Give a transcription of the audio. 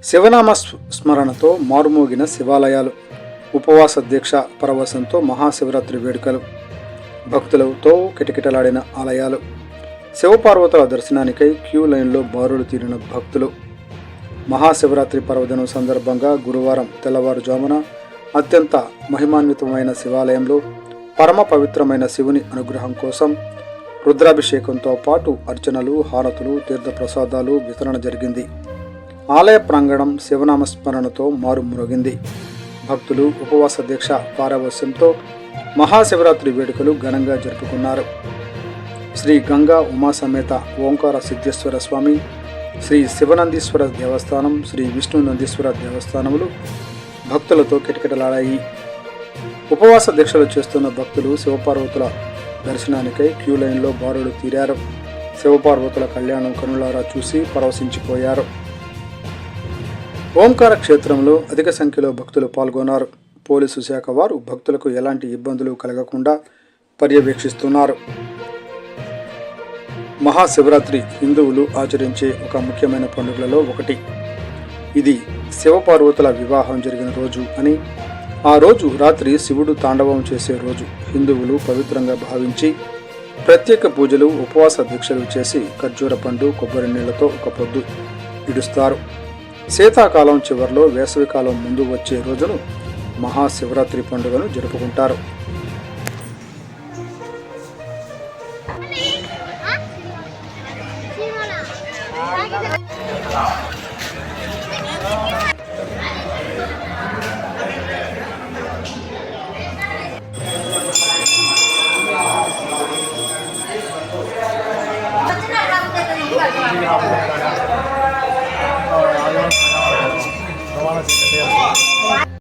శివనామ స్మరణతో మారుమోగిన శివాలయాలు, ఉపవాస దీక్ష పరవశంతో మహాశివరాత్రి వేడుకలు, భక్తులతో కిటకిటలాడిన ఆలయాలు, శివపార్వతుల దర్శనానికై క్యూ లైన్లో బారులు తీరిన భక్తులు. మహాశివరాత్రి పర్వదినం సందర్భంగా గురువారం తెల్లవారుజామున అత్యంత మహిమాన్వితమైన శివాలయంలో పరమ పవిత్రమైన శివుని అనుగ్రహం కోసం రుద్రాభిషేకంతో పాటు అర్చనలు, హారతులు, తీర్థప్రసాదాలు వితరణ జరిగింది. ఆలయ ప్రాంగణం శివనామస్మరణతో మారుమ్రోగింది. భక్తులు ఉపవాస దీక్ష పారవస్యంతో మహాశివరాత్రి వేడుకలు ఘనంగా జరుపుకున్నారు. శ్రీ గంగా ఉమాసమేత ఓంకార సిద్ధేశ్వర స్వామి, శ్రీ శివనందీశ్వర దేవస్థానం, శ్రీ విష్ణు నందీశ్వర దేవస్థానములు భక్తులతో కిటకిటలాడాయి. ఉపవాస దీక్షలు చేస్తున్న భక్తులు శివపార్వతుల దర్శనానికై క్యూ లైన్లో బారులు తీరారు. శివపార్వతుల కళ్యాణం కనులారా చూసి పరవశించిపోయారు. ఓంకార క్షేత్రంలో అధిక సంఖ్యలో భక్తులు పాల్గొన్నారు. పోలీసు శాఖ వారు భక్తులకు ఎలాంటి ఇబ్బందులు కలగకుండా పర్యవేక్షిస్తున్నారు. మహాశివరాత్రి హిందువులు ఆచరించే ఒక ముఖ్యమైన పండుగలలో ఒకటి. ఇది శివపార్వతుల వివాహం జరిగిన రోజు అని, ఆ రోజు రాత్రి శివుడు తాండవం చేసే రోజు హిందువులు పవిత్రంగా భావించి ప్రత్యేక పూజలు, ఉపవాస దీక్షలు చేసి ఖర్జూర పండు, కొబ్బరి నీళ్లతో ఒక పొద్దు ఇడుస్తారు. శీతాకాలం చివరిలో, వేసవికాలం ముందు వచ్చే రోజును మహాశివరాత్రి పండుగను జరుపుకుంటారు.